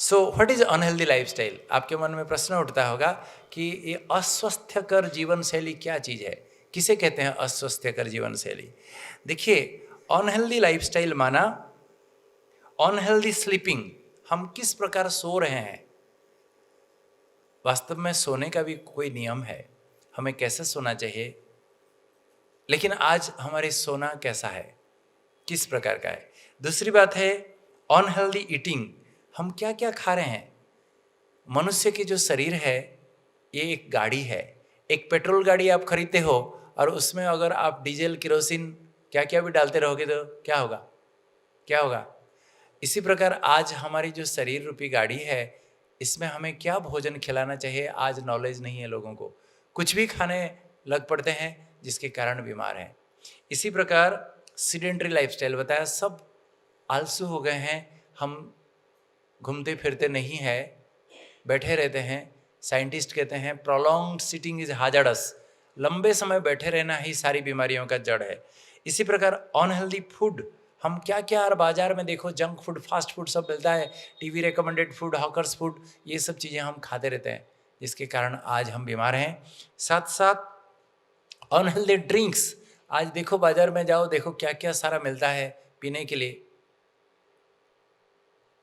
So what is unhealthy lifestyle? आपके मन में प्रश्न उठता होगा कि ये अस्वस्थकर जीवन शैली क्या चीज़ है? किसे कहते हैं अस्वस्थकर जीवन शैली? देखिए, अनहेल्दी लाइफस्टाइल माना अनहेल्दी स्लीपिंग। हम किस प्रकार सो रहे हैं। वास्तव में सोने का भी कोई नियम है, हमें कैसे सोना चाहिए, लेकिन आज हमारी सोना कैसा है, किस प्रकार का है। दूसरी बात है अनहेल्दी ईटिंग। हम क्या क्या खा रहे हैं। मनुष्य की जो शरीर है ये एक गाड़ी है। एक पेट्रोल गाड़ी आप खरीदते हो और उसमें अगर आप डीजल केरोसिन क्या क्या भी डालते रहोगे तो क्या होगा, क्या होगा। इसी प्रकार आज हमारी जो शरीर रूपी गाड़ी है, इसमें हमें क्या भोजन खिलाना चाहिए आज नॉलेज नहीं है लोगों को। कुछ भी खाने लग पड़ते हैं जिसके कारण बीमार हैं। इसी प्रकार सीडेंटरी लाइफस्टाइल बताया, सब आलसू हो गए हैं, हम घूमते फिरते नहीं है, बैठे रहते हैं। साइंटिस्ट कहते हैं प्रोलॉन्ग्ड सिटिंग इज हाजार्डस। लंबे समय बैठे रहना ही सारी बीमारियों का जड़ है। इसी प्रकार अनहेल्दी फूड, हम क्या क्या और बाजार में देखो जंक फूड, फास्ट फूड सब मिलता है, TV recommended food, hawkers food, ये सब चीज़ें हम खाते रहते हैं जिसके कारण आज हम बीमार हैं। साथ साथ अनहेल्दी ड्रिंक्स, आज देखो बाजार में जाओ, देखो क्या क्या सारा मिलता है पीने के लिए।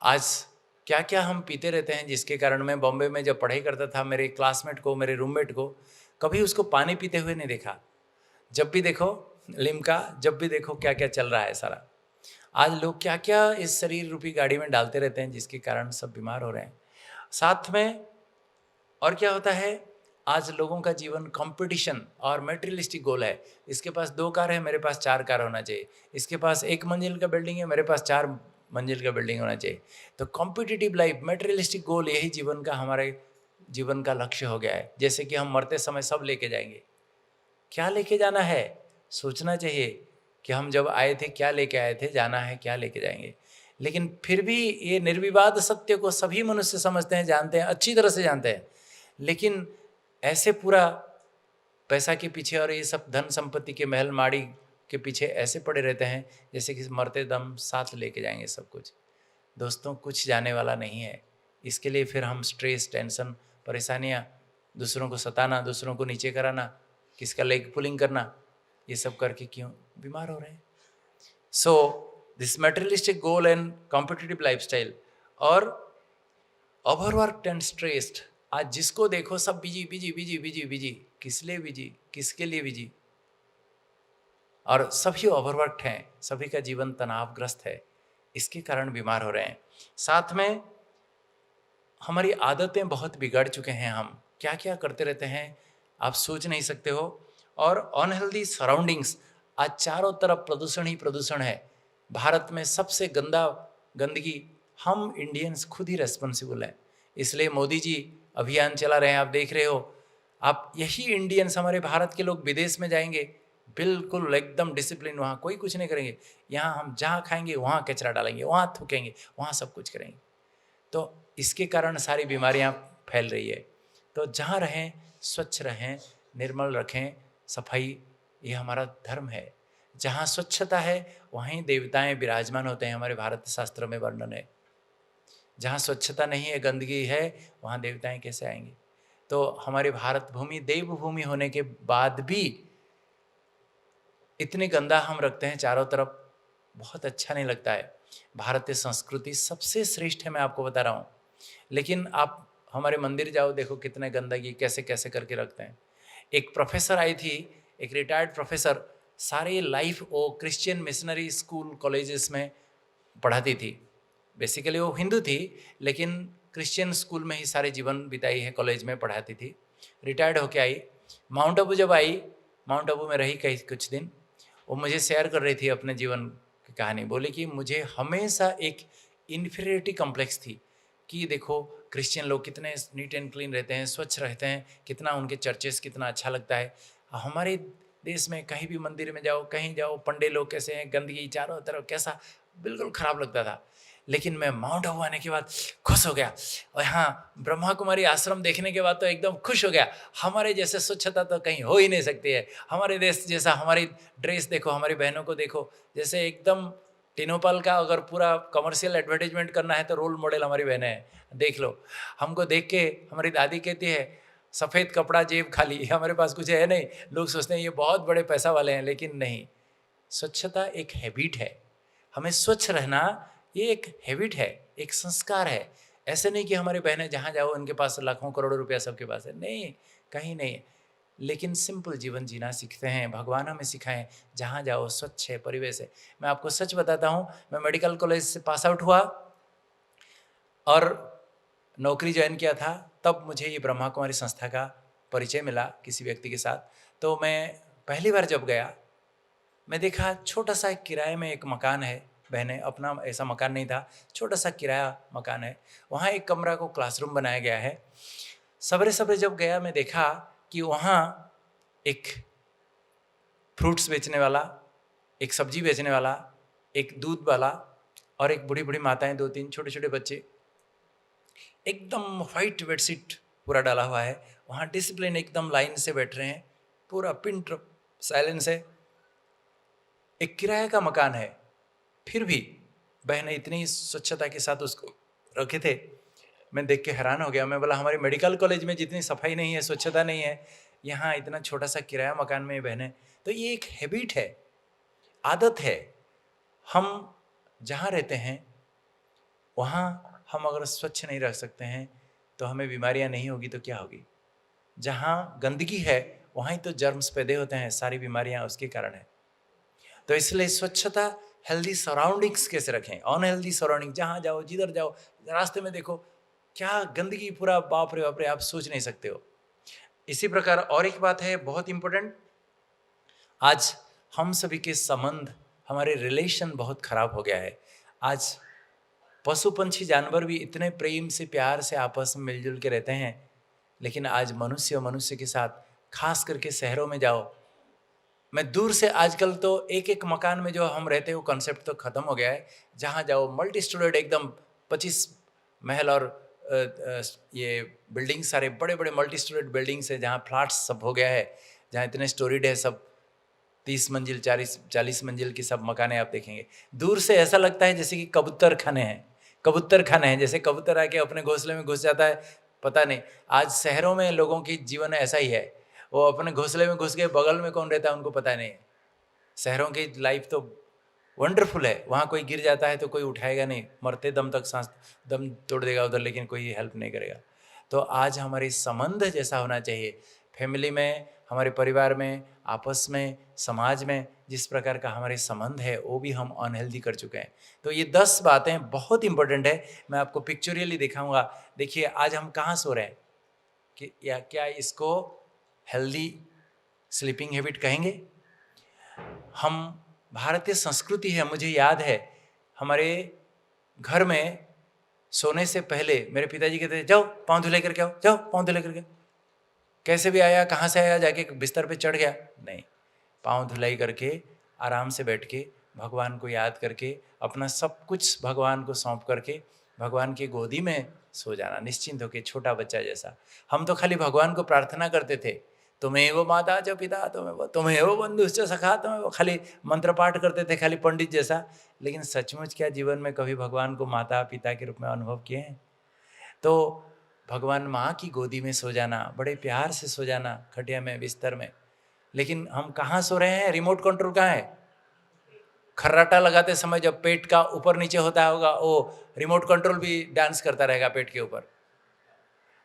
आज क्या क्या हम पीते रहते हैं जिसके कारण मैं बॉम्बे में जब पढ़ाई करता था, मेरे क्लासमेट को, मेरे रूममेट को कभी उसको पानी पीते हुए नहीं देखा। जब भी देखो लिम्का, जब भी देखो क्या क्या चल रहा है सारा। आज लोग क्या क्या इस शरीर रूपी गाड़ी में डालते रहते हैं जिसके कारण सब बीमार हो रहे हैं। साथ में और क्या होता है, आज लोगों का जीवन कंपटीशन और मेटेरियलिस्टिक गोल है। इसके पास 2 कार है, मेरे पास 4 कार होना चाहिए। इसके पास 1 मंजिल का बिल्डिंग है, मेरे पास 4 मंजिल का बिल्डिंग होना चाहिए। तो कॉम्पिटिटिव लाइफ, मेटेरियलिस्टिक गोल, यही जीवन का, हमारे जीवन का लक्ष्य हो गया है। जैसे कि हम मरते समय सब लेके जाएंगे। क्या लेके जाना है, सोचना चाहिए कि हम जब आए थे क्या लेके आए थे, जाना है क्या लेके जाएंगे। लेकिन फिर भी ये निर्विवाद सत्य को सभी मनुष्य समझते हैं, जानते हैं, अच्छी तरह से जानते हैं। लेकिन ऐसे पूरा पैसा के पीछे और ये सब धन संपत्ति के महल माड़ी के पीछे ऐसे पड़े रहते हैं जैसे कि मरते दम साथ लेके जाएंगे सब कुछ। दोस्तों, कुछ जाने वाला नहीं है। इसके लिए फिर हम स्ट्रेस, टेंशन, परेशानियाँ, दूसरों को सताना, दूसरों को नीचे कराना, किसका लेग पुलिंग करना, ये सब करके क्यों बीमार हो रहे हैं। So this materialistic goal and competitive lifestyle और ओवरवर्क एंड स्ट्रेस्ड। आज जिसको देखो सब busy busy busy busy busy. किस लिए बिजी, किसके लिए बिजी। और सभी ओवरवर्कड हैं, सभी का जीवन तनावग्रस्त है, इसके कारण बीमार हो रहे हैं। साथ में हमारी आदतें बहुत बिगड़ चुके हैं। हम क्या क्या करते रहते हैं आप सोच नहीं सकते हो। और अनहेल्दी सराउंडिंग्स, आज चारों तरफ प्रदूषण ही प्रदूषण है। भारत में सबसे गंदगी हम इंडियंस खुद ही रेस्पॉन्सिबल हैं। इसलिए मोदी जी अभियान चला रहे हैं, आप देख रहे हो। आप यही इंडियंस, हमारे भारत के लोग विदेश में जाएंगे, बिल्कुल एकदम डिसिप्लिन, वहाँ कोई कुछ नहीं करेंगे। यहाँ हम जहाँ खाएंगे वहाँ कचरा डालेंगे, वहाँ थूकेंगे, वहाँ सब कुछ करेंगे। तो इसके कारण सारी बीमारियाँ फैल रही है। तो जहाँ रहें स्वच्छ रहें, निर्मल रखें, सफाई, ये हमारा धर्म है। जहाँ स्वच्छता है वहीं देवताएं विराजमान होते हैं, हमारे भारत शास्त्र में वर्णन है। जहाँ स्वच्छता नहीं है, गंदगी है, वहाँ देवताएं कैसे आएंगे। तो हमारी भारत भूमि देव भूमि होने के बाद भी इतनी गंदा हम रखते हैं चारों तरफ, बहुत अच्छा नहीं लगता है। भारतीय संस्कृति सबसे श्रेष्ठ है, मैं आपको बता रहा हूँ। लेकिन आप हमारे मंदिर जाओ, देखो कितने गंदगी कैसे कैसे करके रखते हैं। एक प्रोफेसर आई थी, एक रिटायर्ड प्रोफेसर, सारे लाइफ वो क्रिश्चियन मिशनरी स्कूल कॉलेजेस में पढ़ाती थी। बेसिकली वो हिंदू थी, लेकिन क्रिश्चियन स्कूल में ही सारे जीवन बिताई है, कॉलेज में पढ़ाती थी। रिटायर्ड होके आई, माउंट आबू जब आई, माउंट आबू में रही कई कुछ दिन, वो मुझे शेयर कर रही थी अपने जीवन की कहानी। बोली कि मुझे हमेशा एक इन्फीरियरिटी कॉम्प्लेक्स थी कि देखो क्रिश्चियन लोग कितने नीट एंड क्लीन रहते हैं, स्वच्छ रहते हैं, कितना उनके चर्चेस कितना अच्छा लगता है। हमारे देश में कहीं भी मंदिर में जाओ, कहीं जाओ, पंडे लोग कैसे हैं, गंदगी चारों तरफ, कैसा बिल्कुल खराब लगता था। लेकिन मैं माउंट आबू आने के बाद खुश हो गया, और हाँ ब्रह्मा कुमारी आश्रम देखने के बाद तो एकदम खुश हो गया। हमारे जैसे स्वच्छता तो कहीं हो ही नहीं सकती है। हमारे देश जैसा, हमारी ड्रेस देखो, हमारी बहनों को देखो, जैसे एकदम टिनोपल का अगर पूरा कमर्शियल एडवर्टाइजमेंट करना है तो रोल मॉडल हमारी बहनें हैं। देख लो, हमको देख के हमारी दादी कहती है सफ़ेद कपड़ा जेब खाली, हमारे पास कुछ है नहीं। लोग सोचते हैं ये बहुत बड़े पैसा वाले हैं, लेकिन नहीं। स्वच्छता एक हैबिट है, हमें स्वच्छ रहना ये एक हैबिट है, एक संस्कार है। ऐसे नहीं कि हमारी बहनें जहाँ जाओ उनके पास लाखों करोड़ों रुपया सबके पास है, नहीं, कहीं नहीं। लेकिन सिंपल जीवन जीना सीखते हैं, भगवान हमें सिखाएं। जहाँ जाओ स्वच्छ है, परिवेश है। मैं आपको सच बताता हूँ, मैं मेडिकल कॉलेज से पास आउट हुआ और नौकरी ज्वाइन किया था, तब मुझे ये ब्रह्मा कुमारी संस्था का परिचय मिला किसी व्यक्ति के साथ। तो मैं पहली बार जब गया, मैं देखा छोटा सा एक किराए में एक मकान है, बहनें, अपना ऐसा मकान नहीं था, छोटा सा किराया मकान है। वहाँ एक कमरा को क्लासरूम बनाया गया है। सवेरे सवेरे जब गया, मैं देखा कि वहाँ एक फ्रूट्स बेचने वाला, एक सब्जी बेचने वाला, एक दूध वाला और एक बूढ़ी बूढ़ी माताएं, 2-3 छोटे छोटे बच्चे, एकदम वाइट बेडशीट पूरा डाला हुआ है। वहाँ डिसिप्लिन एकदम लाइन से बैठ रहे हैं, पूरा पिन ड्रॉप साइलेंस है। एक किराए का मकान है, फिर भी बहनें इतनी स्वच्छता के साथ उसको रखे थे, मैं देख के हैरान हो गया। मैं बोला हमारे मेडिकल कॉलेज में जितनी सफाई नहीं है, स्वच्छता नहीं है, यहाँ इतना छोटा सा किराया मकान में बहनें। तो ये एक हैबिट है, आदत है। हम जहाँ रहते हैं वहाँ हम अगर स्वच्छ नहीं रख सकते हैं तो हमें बीमारियाँ नहीं होगी तो क्या होगी। जहाँ गंदगी है वहाँ ही तो जर्म्स पैदा होते हैं, सारी बीमारियाँ उसके कारण है। तो इसलिए स्वच्छता, हेल्दी सराउंडिंग्स कैसे रखें। अनहेल्दी सराउंडिंग, जहाँ जाओ जिधर जाओ, रास्ते में देखो क्या गंदगी, पूरा बाप रे आप सोच नहीं सकते हो। इसी प्रकार और एक बात है बहुत इंपॉर्टेंट, आज हम सभी के संबंध, हमारे रिलेशन बहुत खराब हो गया है। आज पशु पंछी जानवर भी इतने प्रेम से, प्यार से आपस में मिलजुल के रहते हैं, लेकिन आज मनुष्य मनुष्य के साथ, खास करके शहरों में जाओ, मैं दूर से, आजकल तो एक एक मकान में जो हम रहते हैं वो कॉन्सेप्ट तो खत्म हो गया है। जहाँ जाओ मल्टी स्टोरेड, एकदम 25 महल और ये बिल्डिंग, सारे बड़े बड़े मल्टी स्टोरेड बिल्डिंग्स है, जहाँ फ्लैट्स सब हो गया है, जहाँ इतने स्टोरीड है सब, 30 मंजिल 40 मंजिल की सब मकाने आप देखेंगे। दूर से ऐसा लगता है जैसे कि कबूतर खाने हैं, कबूतर खाने हैं, जैसे कबूतर आके अपने घोंसले में घुस जाता है, पता नहीं। आज शहरों में लोगों की जीवन ऐसा ही है, वो अपने घोंसले में घुस गए, बगल में कौन रहता है उनको पता नहीं। शहरों की लाइफ तो वंडरफुल है, वहाँ कोई गिर जाता है तो कोई उठाएगा नहीं, मरते दम तक सांस दम तोड़ देगा उधर, लेकिन कोई हेल्प नहीं करेगा। तो आज हमारे संबंध जैसा होना चाहिए, फैमिली में, हमारे परिवार में, आपस में, समाज में जिस प्रकार का हमारे संबंध है वो भी हम अनहेल्दी कर चुके हैं। तो ये 10 बातें बहुत इंपॉर्टेंट है, मैं आपको पिक्चुरली दिखाऊंगा। देखिए आज हम कहाँ सो रहे हैं, कि या क्या इसको हेल्दी स्लीपिंग हैबिट कहेंगे। हम, भारतीय संस्कृति है, मुझे याद है हमारे घर में सोने से पहले मेरे पिताजी कहते थे जाओ पाँव धुलाई करके आओ, जाओ पाँव धुलाई करके। कैसे भी आया, कहाँ से आया, जाके बिस्तर पे चढ़ गया, नहीं, पाँव धुलाई करके आराम से बैठ के भगवान को याद करके, अपना सब कुछ भगवान को सौंप करके भगवान की गोदी में सो जाना, निश्चिंत होके, छोटा बच्चा जैसा। हम तो खाली भगवान को प्रार्थना करते थे, तुम्हें वो माता च पिता, तुम्हें वो बंधुश्च सखा, तुम्हें वो, खाली मंत्र पाठ करते थे, खाली पंडित जैसा। लेकिन सचमुच क्या जीवन में कभी भगवान को माता पिता के रूप में अनुभव किए हैं? तो भगवान माँ की गोदी में सो जाना, बड़े प्यार से सो जाना, खटिया में, बिस्तर में। लेकिन हम कहाँ सो रहे हैं? रिमोट कंट्रोल कहाँ है? खर्राटा लगाते समय जब पेट का ऊपर नीचे होता होगा, वो रिमोट कंट्रोल भी डांस करता रहेगा पेट के ऊपर।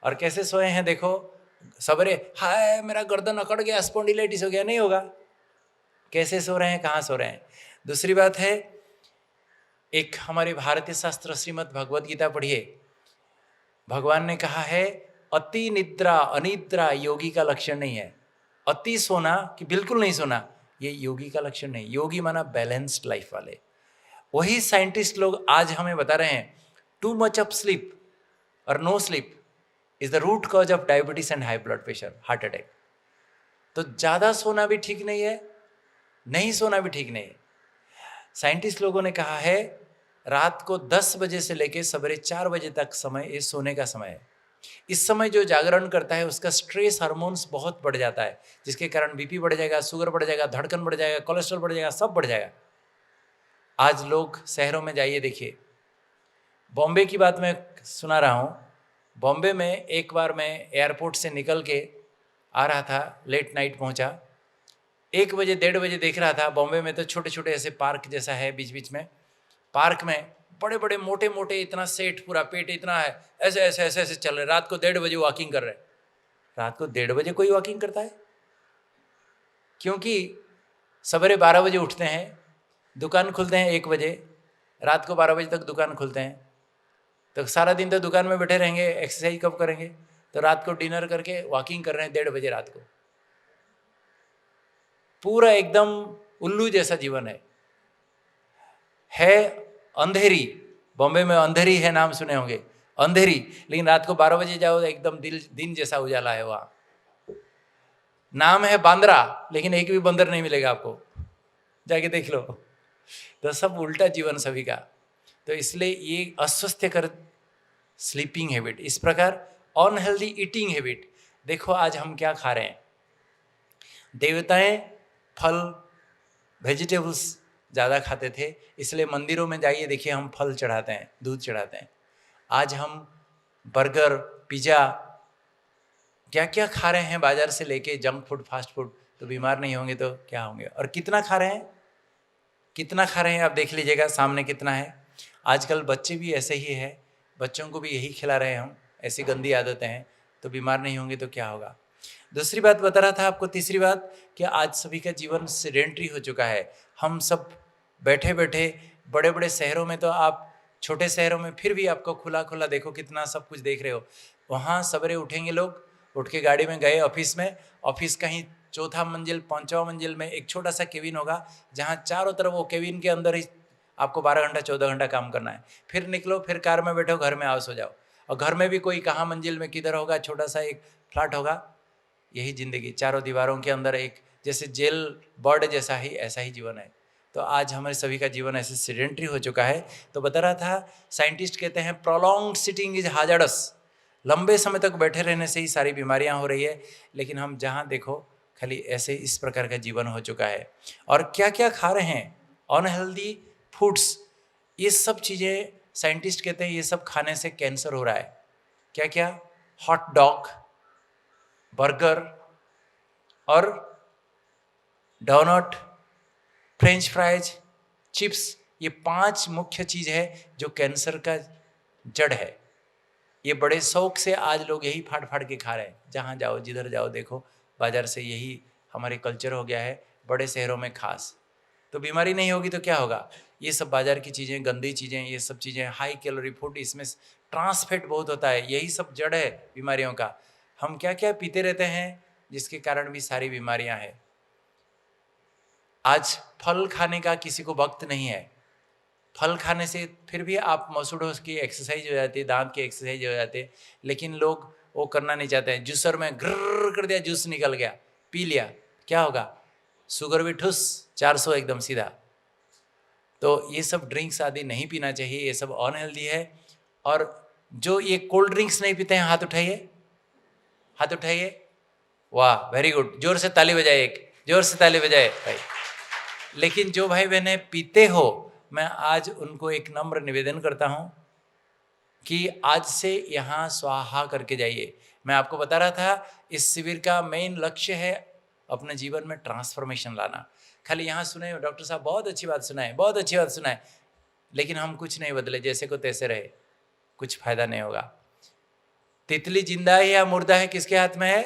और कैसे सोए हैं देखो, सवेरे हाय मेरा गर्दन अकड़ गया, स्पॉन्डिलाइटिस हो गया, नहीं होगा। कैसे सो रहे हैं, कहाँ सो रहे हैं? दूसरी बात है, एक हमारे भारतीय शास्त्र श्रीमद् भगवद गीता पढ़िए, भगवान ने कहा है अति निद्रा अनिद्रा योगी का लक्षण नहीं है। अति सोना कि बिल्कुल नहीं सोना, ये योगी का लक्षण नहीं। योगी माना बैलेंस्ड लाइफ वाले। वही साइंटिस्ट लोग आज हमें बता रहे हैं टू मच ऑफ स्लीप और no sleep is the root cause of diabetes and high blood pressure, heart attack. तो ज़्यादा सोना भी ठीक नहीं है, नहीं सोना भी ठीक नहीं है। साइंटिस्ट लोगों ने कहा है रात को 10 बजे से लेकर सवेरे 4 बजे तक समय ये सोने का समय है। इस समय जो जागरण करता है उसका स्ट्रेस हार्मोन्स बहुत बढ़ जाता है, जिसके कारण बीपी बढ़ जाएगा, शुगर बढ़ जाएगा, धड़कन बढ़ जाएगा, कोलेस्ट्रॉल बढ़ जाएगा, सब बढ़ जाएगा। आज लोग शहरों में जाइए देखिए, बॉम्बे की बात मैं सुना रहा हूँ। बॉम्बे में एक बार मैं एयरपोर्ट से निकल के आ रहा था, लेट नाइट पहुँचा, 1 बजे 1:30 बजे देख रहा था। बॉम्बे में तो छोटे छोटे ऐसे पार्क जैसा है बीच बीच में, पार्क में बड़े बड़े मोटे मोटे इतना सेट, पूरा पेट इतना है, ऐसे ऐसे ऐसे ऐसे चल रहे, रात को 1:30 बजे वॉकिंग कर रहे। रात को 1:30 बजे कोई वॉकिंग करता है? क्योंकि सवेरे 12 बजे उठते हैं, दुकान खुलते हैं 1 बजे, रात को 12 बजे तक दुकान खुलते हैं, तो सारा दिन तो दुकान में बैठे रहेंगे, एक्सरसाइज कब करेंगे? तो रात को डिनर करके वॉकिंग कर रहे हैं 1:30 बजे रात को। पूरा एकदम उल्लू जैसा जीवन है अंधेरी। बॉम्बे में अंधेरी है, नाम सुने होंगे, अंधेरी, लेकिन रात को 12 बजे जाओ तो एकदम दिन जैसा उजाला है वहाँ। नाम है बांद्रा, लेकिन एक भी बंदर नहीं मिलेगा आपको, जाके देख लो। तो सब उल्टा जीवन सभी का। तो इसलिए ये अस्वस्थकर स्लीपिंग हैबिट, इस प्रकार अनहेल्दी ईटिंग हैबिट। देखो आज हम क्या खा रहे हैं, देवताएं फल वेजिटेबल्स ज़्यादा खाते थे, इसलिए मंदिरों में जाइए देखिए हम फल चढ़ाते हैं, दूध चढ़ाते हैं। आज हम बर्गर पिज़्ज़ा क्या क्या खा रहे हैं बाजार से लेके, जंक फूड फास्ट फूड। तो बीमार नहीं होंगे तो क्या होंगे? और कितना खा रहे हैं, कितना खा रहे हैं आप देख लीजिएगा सामने कितना है। आजकल बच्चे भी ऐसे ही है, बच्चों को भी यही खिला रहे हैं हम, ऐसी गंदी आदतें हैं, तो बीमार नहीं होंगे तो क्या होगा? दूसरी बात बता रहा था आपको, तीसरी बात कि आज सभी का जीवन सेडेंट्री हो चुका है। हम सब बैठे बैठे, बड़े बड़े शहरों में तो आप, छोटे शहरों में फिर भी आपको खुला खुला देखो कितना सब कुछ देख रहे हो। वहाँ सवेरे उठेंगे लोग, उठ के गाड़ी में गए ऑफिस में, ऑफिस कहीं चौथा मंजिल 5वां मंजिल में एक छोटा सा केबिन होगा, जहाँ चारों तरफ वो केबिन के अंदर ही आपको 12 घंटा 14 घंटा काम करना है। फिर निकलो, फिर कार में बैठो, घर में आओ, सो जाओ। और घर में भी कोई कहाँ मंजिल में किधर होगा, छोटा सा एक फ्लैट होगा। यही जिंदगी, चारों दीवारों के अंदर एक जैसे जेल बर्ड जैसा ही, ऐसा ही जीवन है। तो आज हमारे सभी का जीवन ऐसे सेडेंट्री हो चुका है। तो बता रहा था, साइंटिस्ट कहते हैं प्रोलॉन्ग्ड सिटिंग इज हाजर्डस, लंबे समय तक बैठे रहने से ही सारी बीमारियां हो रही है। लेकिन हम जहां देखो खाली ऐसे इस प्रकार का जीवन हो चुका है। और क्या क्या खा रहे हैं, अनहेल्दी फूड्स, ये सब चीज़ें साइंटिस्ट कहते हैं ये सब खाने से कैंसर हो रहा है। क्या क्या? हॉट डॉग, बर्गर और डोनट, फ्रेंच फ्राइज, चिप्स, ये 5 मुख्य चीज़ है जो कैंसर का जड़ है। ये बड़े शौक से आज लोग यही फाड़ फाड़ के खा रहे हैं। जहाँ जाओ, जिधर जाओ देखो, बाजार से यही हमारे कल्चर हो गया है, बड़े शहरों में खास। तो बीमारी नहीं होगी तो क्या होगा? ये सब बाजार की चीज़ें, गंदी चीज़ें, ये सब चीज़ें, हाई कैलोरी फूड, इसमें ट्रांस फैट बहुत होता है, यही सब जड़ है बीमारियों का। हम क्या क्या पीते रहते हैं जिसके कारण भी सारी बीमारियां हैं। आज फल खाने का किसी को वक्त नहीं है। फल खाने से फिर भी आप मसूड़ों की एक्सरसाइज हो जाती है, दांत की एक्सरसाइज हो जाती है, लेकिन लोग वो करना नहीं चाहते हैं। जूसर में ग्रर कर दिया, जूस निकल गया, पी लिया, क्या होगा? शुगर भी ठुस 400 एकदम सीधा। तो ये सब ड्रिंक्स आदि नहीं पीना चाहिए, ये सब अनहेल्दी है। और जो ये कोल्ड ड्रिंक्स नहीं पीते हैं, हाथ उठाइए, हाथ उठाइए, वाह वेरी गुड, जोर से ताली बजाए, एक जोर से ताली बजाए भाई। लेकिन जो भाई बहनें पीते हो, मैं आज उनको एक नम्र निवेदन करता हूं कि आज से यहाँ स्वाहा करके जाइए। मैं आपको बता रहा था, इस शिविर का मेन लक्ष्य है अपने जीवन में ट्रांसफॉर्मेशन लाना। खाली यहाँ सुने डॉक्टर साहब बहुत अच्छी बात सुनाए, बहुत अच्छी बात सुनाए, लेकिन हम कुछ नहीं बदले, जैसे को तैसे रहे, कुछ फायदा नहीं होगा। तितली जिंदा है या मुर्दा है, किसके हाथ में है?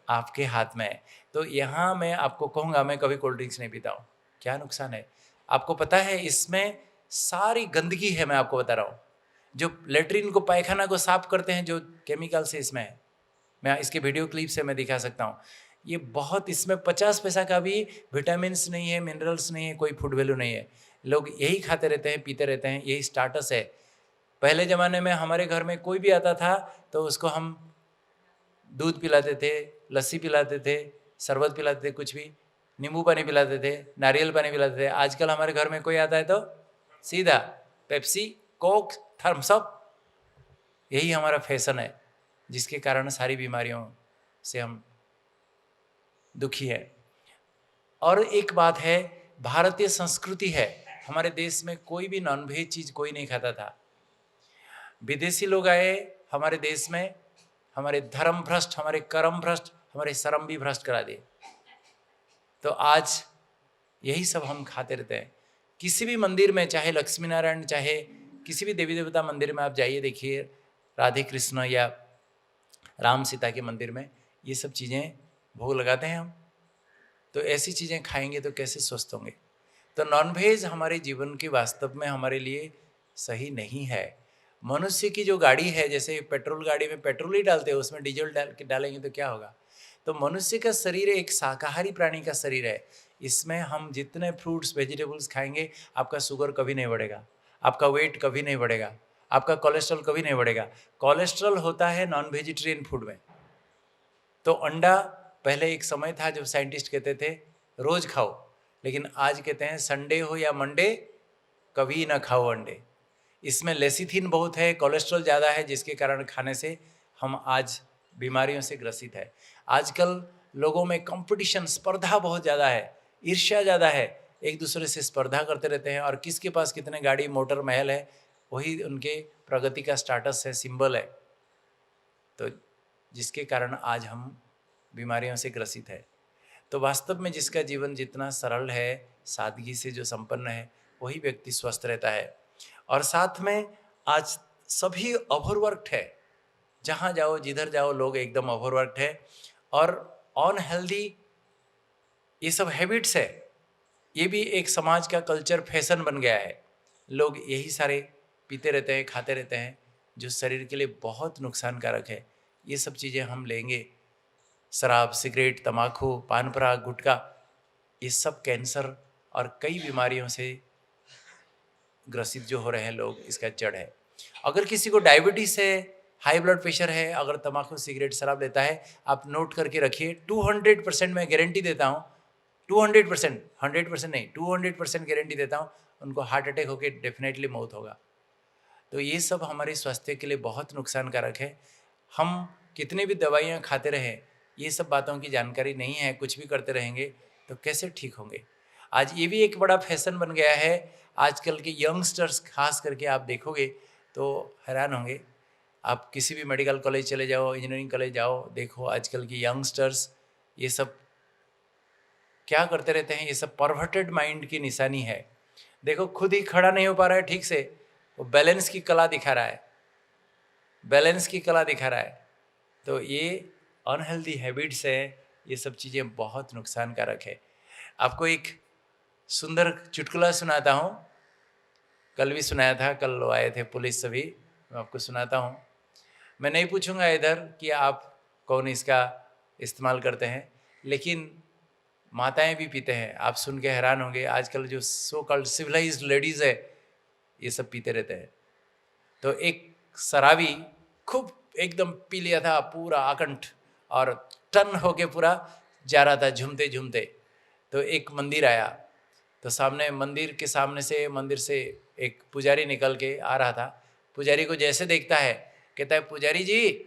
आपके हाथ में है। तो यहाँ मैं आपको कहूँगा, मैं कभी कोल्ड ड्रिंक्स नहीं पीता हूँ। क्या नुकसान है आपको पता है? इसमें सारी गंदगी है, मैं आपको बता रहा हूँ। जो लेटरिन को, पायखाना को साफ करते हैं, जो केमिकल से इसमें है, मैं इसके वीडियो क्लिप से मैं दिखा सकता हूँ। ये बहुत, इसमें 50 पैसा का भी विटामिन्स नहीं है, मिनरल्स नहीं है, कोई फूड वैल्यू नहीं है। लोग यही खाते रहते हैं, पीते रहते हैं, यही स्टाटस है। पहले ज़माने में हमारे घर में कोई भी आता था तो उसको हम दूध पिलाते थे, लस्सी पिलाते थे, शरबत पिलाते थे, कुछ भी, नींबू पानी पिलाते थे, नारियल पानी पिलाते थे। आजकल हमारे घर में कोई आता है तो सीधा पेप्सी, कोक, थम्स अप, यही हमारा फैशन है, जिसके कारण सारी बीमारियों से हम दुखी है। और एक बात है, भारतीय संस्कृति है, हमारे देश में कोई भी नॉनवेज चीज़ कोई नहीं खाता था। विदेशी लोग आए हमारे देश में, हमारे धर्म भ्रष्ट, हमारे कर्म भ्रष्ट, हमारे शर्म भी भ्रष्ट करा दिए। तो आज यही सब हम खाते रहते हैं। किसी भी मंदिर में, चाहे लक्ष्मी नारायण, चाहे किसी भी देवी देवता मंदिर में आप जाइए, देखिए राधे कृष्ण या राम सीता के मंदिर में ये सब चीज़ें भोग लगाते हैं हम। तो ऐसी चीज़ें खाएंगे तो कैसे स्वस्थ होंगे। तो नॉनवेज हमारे जीवन के वास्तव में हमारे लिए सही नहीं है। मनुष्य की जो गाड़ी है, जैसे पेट्रोल गाड़ी में पेट्रोल ही डालते हैं, उसमें डीजल डालेंगे तो क्या होगा। तो मनुष्य का शरीर एक शाकाहारी प्राणी का शरीर है। इसमें हम जितने फ्रूट्स वेजिटेबल्स खाएंगे, आपका शुगर कभी नहीं बढ़ेगा, आपका वेट कभी नहीं बढ़ेगा, आपका कोलेस्ट्रॉल कभी नहीं बढ़ेगा। कोलेस्ट्रॉल होता है नॉन वेजिटेरियन फूड में। तो अंडा पहले एक समय था जब साइंटिस्ट कहते थे रोज खाओ, लेकिन आज कहते हैं संडे हो या मंडे कभी ना खाओ अंडे। इसमें लेसिथिन बहुत है, कोलेस्ट्रॉल ज़्यादा है, जिसके कारण खाने से हम आज बीमारियों से ग्रसित है। आजकल लोगों में कंपटीशन, स्पर्धा बहुत ज़्यादा है, ईर्ष्या ज़्यादा है, एक दूसरे से स्पर्धा करते रहते हैं और किसके पास कितने गाड़ी मोटर महल है वही उनके प्रगति का स्टाटस है, सिंबल है। तो जिसके कारण आज हम बीमारियों से ग्रसित है। तो वास्तव में जिसका जीवन जितना सरल है, सादगी से जो संपन्न है, वही व्यक्ति स्वस्थ रहता है। और साथ में आज सभी ओवरवर्क्ड है, जहाँ जाओ जिधर जाओ लोग एकदम ओवरवर्क्ड है और अनहेल्दी ये सब हैबिट्स है। ये भी एक समाज का कल्चर, फैशन बन गया है। लोग यही सारे पीते रहते हैं, खाते रहते हैं, जो शरीर के लिए बहुत नुकसानकारक है। ये सब चीज़ें हम लेंगे, शराब, सिगरेट, तम्बाकू, पान पराग, गुटखा, ये सब कैंसर और कई बीमारियों से ग्रसित जो हो रहे हैं लोग, इसका जड़ है। अगर किसी को डायबिटीज़ है, हाई ब्लड प्रेशर है, अगर तम्बाकू, सिगरेट, शराब लेता है, आप नोट करके रखिए, 200% मैं गारंटी देता हूँ, 200%, 100% नहीं, 200% गारंटी देता हूँ, उनको हार्ट अटैक होकर डेफिनेटली मौत होगा। तो ये सब हमारे स्वास्थ्य के लिए बहुत नुकसानकारक है। हम कितनी भी दवाइयाँ खाते रहें, ये सब बातों की जानकारी नहीं है, कुछ भी करते रहेंगे तो कैसे ठीक होंगे। आज ये भी एक बड़ा फैशन बन गया है। आजकल के यंगस्टर्स खास करके आप देखोगे तो हैरान होंगे। आप किसी भी मेडिकल कॉलेज चले जाओ, इंजीनियरिंग कॉलेज जाओ, देखो आजकल के यंगस्टर्स ये सब क्या करते रहते हैं। ये सब परवर्टेड माइंड की निशानी है। देखो खुद ही खड़ा नहीं हो पा रहा है ठीक से, वो बैलेंस की कला दिखा रहा है, बैलेंस की कला दिखा रहा है। तो ये अनहेल्दी हैबिट्स है, ये सब चीज़ें बहुत नुकसानकारक है। आपको एक सुंदर चुटकुला सुनाता हूँ, कल भी सुनाया था, कल आए थे पुलिस सभी, मैं आपको सुनाता हूँ। मैं नहीं पूछूंगा इधर कि आप कौन इसका इस्तेमाल करते हैं, लेकिन माताएं भी पीते हैं। आप सुन के हैरान होंगे, आजकल जो सो कॉल्ड सिविलाइज्ड लेडीज़ है ये सब पीते रहते हैं। तो एक शराबी खूब एकदम पी लिया था पूरा आकंठ और टन होके पूरा जा रहा था झूमते झूमते। तो एक मंदिर आया, तो सामने मंदिर के सामने से मंदिर से एक पुजारी निकल के आ रहा था। पुजारी को जैसे देखता है कहता है, पुजारी जी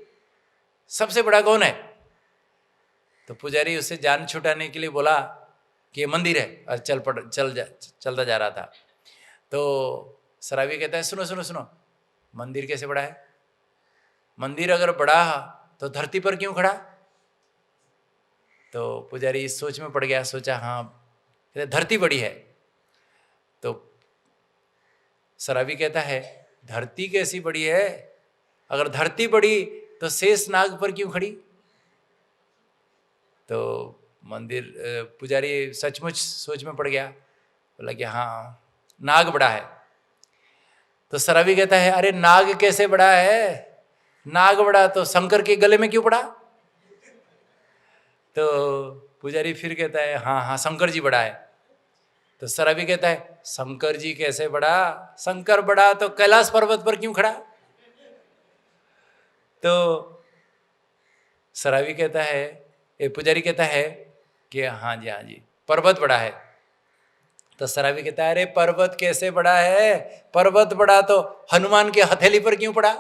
सबसे बड़ा कौन है। तो पुजारी उससे जान छुटाने के लिए बोला कि ये मंदिर है, और चलता जा रहा था। तो शराबी कहता है, सुनो सुनो सुनो, मंदिर कैसे बड़ा है। मंदिर अगर बड़ा तो धरती पर क्यों खड़ा। तो पुजारी इस सोच में पड़ गया, सोचा हाँ धरती बड़ी है। तो शराबी कहता है, धरती कैसी बड़ी है, अगर धरती बड़ी तो शेष नाग पर क्यों खड़ी। तो मंदिर पुजारी सचमुच सोच में पड़ गया, बोला कि हाँ नाग बड़ा है। तो शराबी कहता है, अरे नाग कैसे बड़ा है, नाग बड़ा तो शंकर के गले में क्यों पड़ा। तो पुजारी फिर कहता है, हाँ हाँ शंकर जी बड़ा है। तो शराबी कहता है, शंकर जी कैसे बड़ा, शंकर बड़ा तो कैलाश पर्वत पर क्यों खड़ा। तो शराबी कहता है, पुजारी कहता है कि हाँ जी पर्वत बड़ा है। तो शराबी कहता है, अरे पर्वत कैसे बड़ा है, पर्वत बड़ा तो हनुमान के हथेली पर क्यों पड़ा।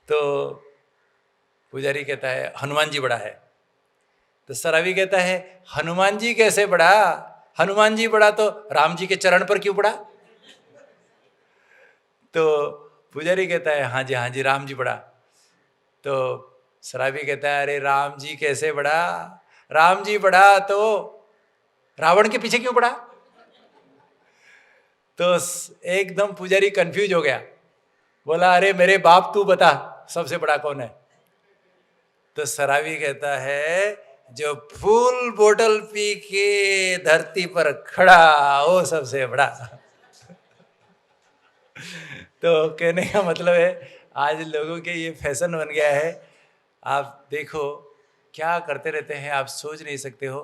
तो पुजारी कहता है, हनुमान जी बड़ा है। तो शराबी कहता है, हनुमान जी कैसे बड़ा, हनुमान जी पड़ा तो राम जी के चरण पर क्यों पड़ा? तो पुजारी कहता है हाँ जी राम जी पड़ा। तो शराबी कहता है अरे राम जी कैसे पड़ा? राम जी पड़ा तो रावण के पीछे क्यों पड़ा? तो एकदम पुजारी कंफ्यूज हो गया, बोला अरे मेरे बाप तू बता सबसे बड़ा कौन है? तो शराबी कहता है जो फुल बोतल पी के धरती पर खड़ा वो सबसे बड़ा। तो कहने का मतलब है आज लोगों के ये फैशन बन गया है। आप देखो क्या करते रहते हैं, आप सोच नहीं सकते हो।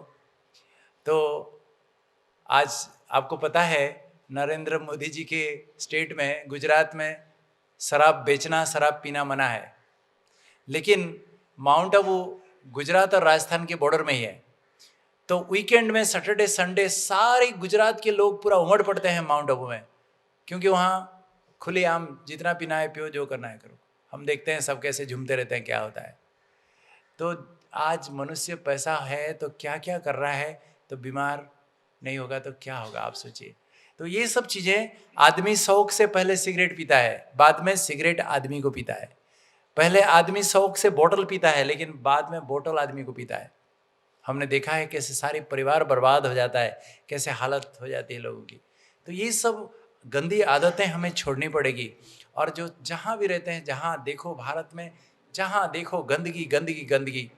तो आज आपको पता है नरेंद्र मोदी जी के स्टेट में गुजरात में शराब बेचना शराब पीना मना है, लेकिन माउंट आबू गुजरात और राजस्थान के बॉर्डर में ही है। तो वीकेंड में सैटरडे संडे सारे गुजरात के लोग पूरा उमड़ पड़ते हैं माउंट आबू में, क्योंकि वहाँ खुलेआम जितना पीना है पियो, जो करना है करो। हम देखते हैं सब कैसे झूमते रहते हैं, क्या होता है। तो आज मनुष्य पैसा है तो क्या क्या कर रहा है, तो बीमार नहीं होगा तो क्या होगा आप सोचिए। तो ये सब चीज़ें, आदमी शौक से पहले सिगरेट पीता है, बाद में सिगरेट आदमी को पीता है। पहले आदमी शौक से बोतल पीता है, लेकिन बाद में बोतल आदमी को पीता है। हमने देखा है कैसे सारे परिवार बर्बाद हो जाता है, कैसे हालत हो जाती है लोगों की। तो ये सब गंदी आदतें हमें छोड़नी पड़ेगी। और जो जहाँ भी रहते हैं, जहाँ देखो भारत में जहाँ देखो गंदगी गंदगी गंदगी,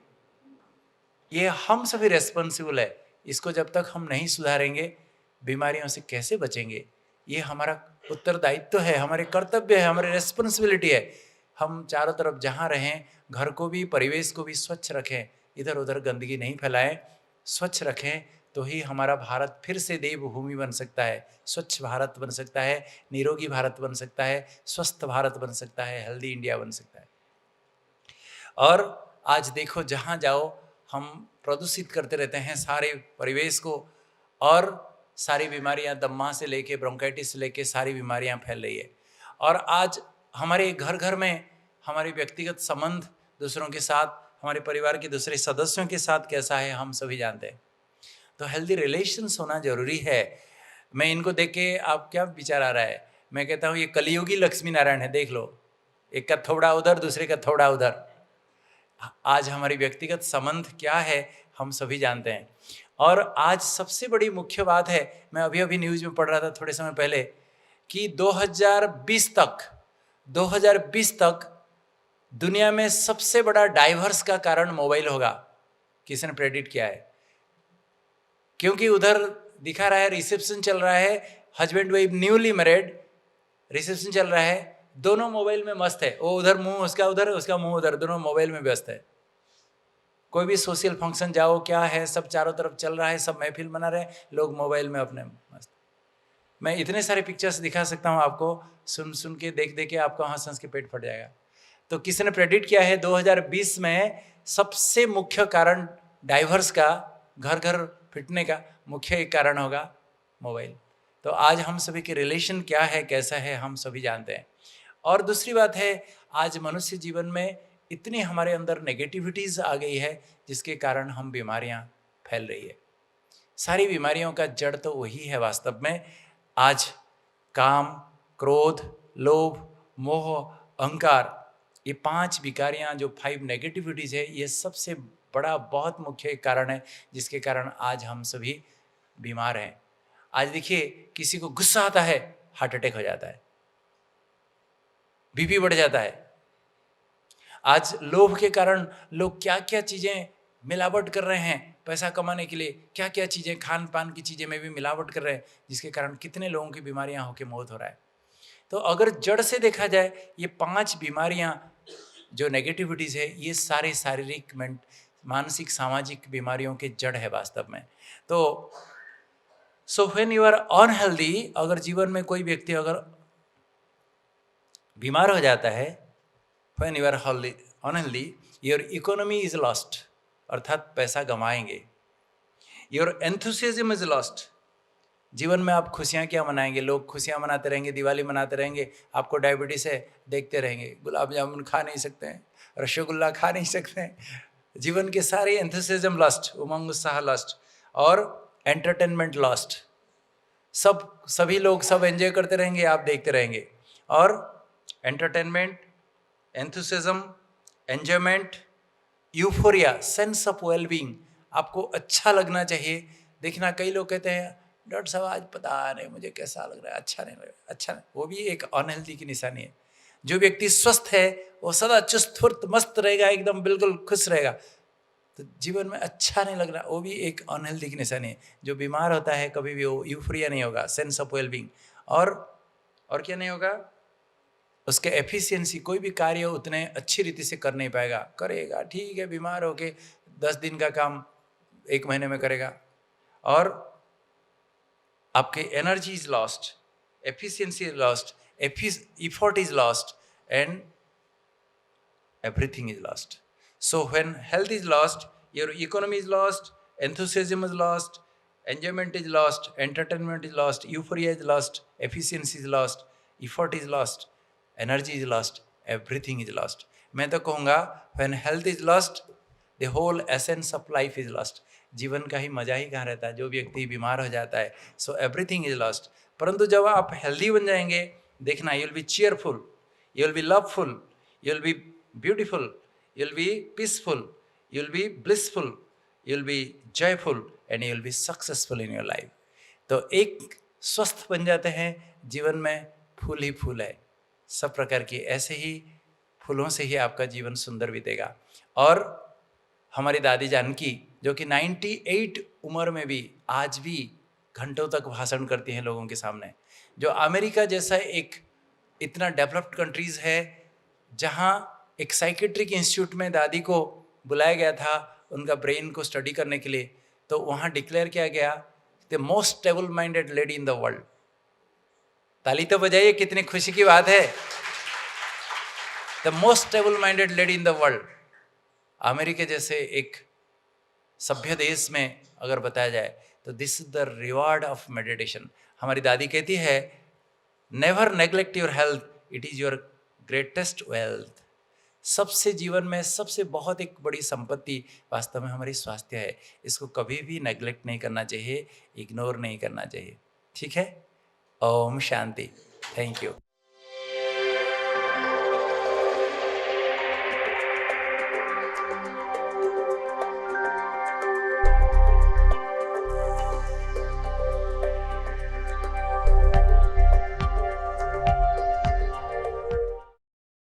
ये हम सभी रेस्पॉन्सिबल है। इसको जब तक हम नहीं सुधारेंगे बीमारियों से कैसे बचेंगे? ये हमारा उत्तरदायित्व है, हमारे कर्तव्य है, हमारी रेस्पॉन्सिबिलिटी है। हम चारों तरफ जहाँ रहें, घर को भी परिवेश को भी स्वच्छ रखें, इधर उधर गंदगी नहीं फैलाएं, स्वच्छ रखें, तो ही हमारा भारत फिर से देवभूमि बन सकता है, स्वच्छ भारत बन सकता है, निरोगी भारत बन सकता है, स्वस्थ भारत बन सकता है, हेल्दी इंडिया बन सकता है। और आज देखो जहाँ जाओ हम प्रदूषित करते रहते हैं सारे परिवेश को, और सारी बीमारियाँ दम्मा से लेके ब्रोंकाइटिस से लेके सारी बीमारियाँ फैल रही है। और आज हमारे घर घर में हमारे व्यक्तिगत संबंध दूसरों के साथ, हमारे परिवार के दूसरे सदस्यों के साथ कैसा है हम सभी जानते हैं। तो हेल्दी रिलेशंस होना जरूरी है। मैं इनको देख के आप क्या विचार आ रहा है? मैं कहता हूँ ये कलियुगी लक्ष्मी नारायण है, देख लो, एक का थोड़ा उधर दूसरे का थोड़ा उधर। आज हमारी व्यक्तिगत संबंध क्या है हम सभी जानते हैं। और आज सबसे बड़ी मुख्य बात है, मैं अभी अभी न्यूज़ में पढ़ रहा था थोड़े समय पहले कि 2020 तक दुनिया में सबसे बड़ा डाइवर्स का कारण मोबाइल होगा। किसी ने प्रेडिक्ट किया है? क्योंकि उधर दिखा रहा है रिसेप्शन चल रहा है, husband wife newly married, reception चल रहा है, दोनों मोबाइल में मस्त है। वो उधर मुंह उसका उधर, उसका मुंह उधर, दोनों मोबाइल में व्यस्त है। कोई भी सोशल फंक्शन जाओ, क्या है, सब चारों तरफ चल रहा है, सब महफिल मना रहे, लोग मोबाइल में अपने मस्त। मैं इतने सारे पिक्चर्स दिखा सकता हूँ आपको, सुन सुन के देख देख के आपको हंस हंस के पेट फट जाएगा। तो किसी ने प्रेडिक्ट किया है 2020 में सबसे मुख्य कारण डाइवर्स का, घर घर फिटने का मुख्य एक कारण होगा मोबाइल। तो आज हम सभी के रिलेशन क्या है, कैसा है, हम सभी जानते हैं। और दूसरी बात है, आज मनुष्य जीवन में इतनी हमारे अंदर नेगेटिविटीज़ आ गई है जिसके कारण हम बीमारियां फैल रही है। सारी बीमारियों का जड़ तो वही है वास्तव में। आज काम, क्रोध, लोभ, मोह, अहंकार, ये 5 विकारियां जो 5 नेगेटिविटीज़ है, ये सबसे बड़ा बहुत मुख्य एक कारण है जिसके कारण आज हम सभी बीमार हैं। आज देखिए किसी को गुस्सा आता है, हार्ट अटैक हो जाता है, बीपी बढ़ जाता है। आज लोभ के कारण लोग क्या क्या चीज़ें मिलावट कर रहे हैं पैसा कमाने के लिए, क्या क्या चीज़ें, खान पान की चीज़ें में भी मिलावट कर रहे हैं, जिसके कारण कितने लोगों की बीमारियां होकर मौत हो रहा है। तो अगर जड़ से देखा जाए, ये 5 बीमारियां जो नेगेटिविटीज़ है, ये सारे शारीरिक, मानसिक, सामाजिक बीमारियों के जड़ है वास्तव में। तो so when you are unhealthy, अगर जीवन में कोई व्यक्ति अगर बीमार हो जाता है, when you are unhealthy, your economy is lost, अर्थात पैसा गंवाएंगे। योर एंथुसियाज्म इज लॉस्ट, जीवन में आप खुशियाँ क्या मनाएंगे? लोग खुशियाँ मनाते रहेंगे, दिवाली मनाते रहेंगे, आपको डायबिटीज़ है, देखते रहेंगे, गुलाब जामुन खा नहीं सकते हैं, रसगुल्ला खा नहीं सकते हैं। जीवन के सारे एंथुसियाज्म लॉस्ट, उमंग उत्साह लॉस्ट। और एंटरटेनमेंट लॉस्ट, सभी लोग सब एंजॉय करते रहेंगे, आप देखते रहेंगे। और entertainment, enthusiasm, enjoyment, euphoria, sense of wellbeing, आपको अच्छा लगना चाहिए। देखना कई लोग कहते हैं डॉक्टर साहब आज पता नहीं मुझे कैसा लग रहा है, अच्छा नहीं लग रहा है, अच्छा नहीं, वो भी एक अनहेल्दी की निशानी है। जो व्यक्ति स्वस्थ है वो सदा चुस्त फुर्त मस्त रहेगा, एकदम बिल्कुल खुश रहेगा, तो जीवन में अच्छा नहीं लग रहा, वो भी एक अनहेल्दी की निशानी है। जो बीमार होता है कभी भी वो यूफोरिया नहीं होगा, सेंस ऑफ वेलबींग, और क्या नहीं होगा, उसके एफिशिएंसी, कोई भी कार्य उतने अच्छी रीति से कर नहीं पाएगा। करेगा ठीक है, बीमार होके 10 दिन का काम 1 महीने में करेगा, और आपके energy is lost, efficiency is lost, effort is lost, and everything is lost. So when health is lost, your economy is lost, enthusiasm is lost, enjoyment is lost, entertainment is lost, euphoria is lost, efficiency is lost, effort is lost, energy is lost, everything is lost. मैं तो कहूँगा when health is lost, the whole essence of life is lost. जीवन का ही मजा ही कहाँ रहता है, जो व्यक्ति बीमार हो जाता है, so everything is lost. परंतु जब आप हेल्दी बन जाएंगे, देखना, you will be cheerful, you will be loveful, you will be beautiful, you will be peaceful, you will be blissful, you will be joyful, and you will be successful in your life. तो एक स्वस्थ बन जाते हैं, जीवन में फूल ही फूल है, सब प्रकार की ऐसे ही फूलों से ही आपका जीवन सुंदर बीतेगा। और हमारी दादी जानकी, जो कि 98 उम्र में भी आज भी घंटों तक भाषण करती हैं लोगों के सामने। जो अमेरिका जैसा एक इतना डेवलप्ड कंट्रीज़ है, जहाँ एक साइकेट्रिक इंस्टीट्यूट में दादी को बुलाया गया था उनका ब्रेन को स्टडी करने के लिए, तो वहाँ डिक्लेयर किया गया the most stable minded lady in the world. ताली तो बजाइए, कितनी खुशी की बात है। The most stable minded lady in the world. America जैसे एक सभ्य देश में अगर बताया जाए तो this is the reward of meditation. हमारी दादी कहती है, never neglect your health, it is your greatest wealth. सबसे जीवन में सबसे बहुत एक बड़ी संपत्ति वास्तव में हमारी स्वास्थ्य है। इसको कभी भी नेग्लेक्ट नहीं करना चाहिए, इग्नोर नहीं करना चाहिए। ठीक है, ओम शांति। Thank you.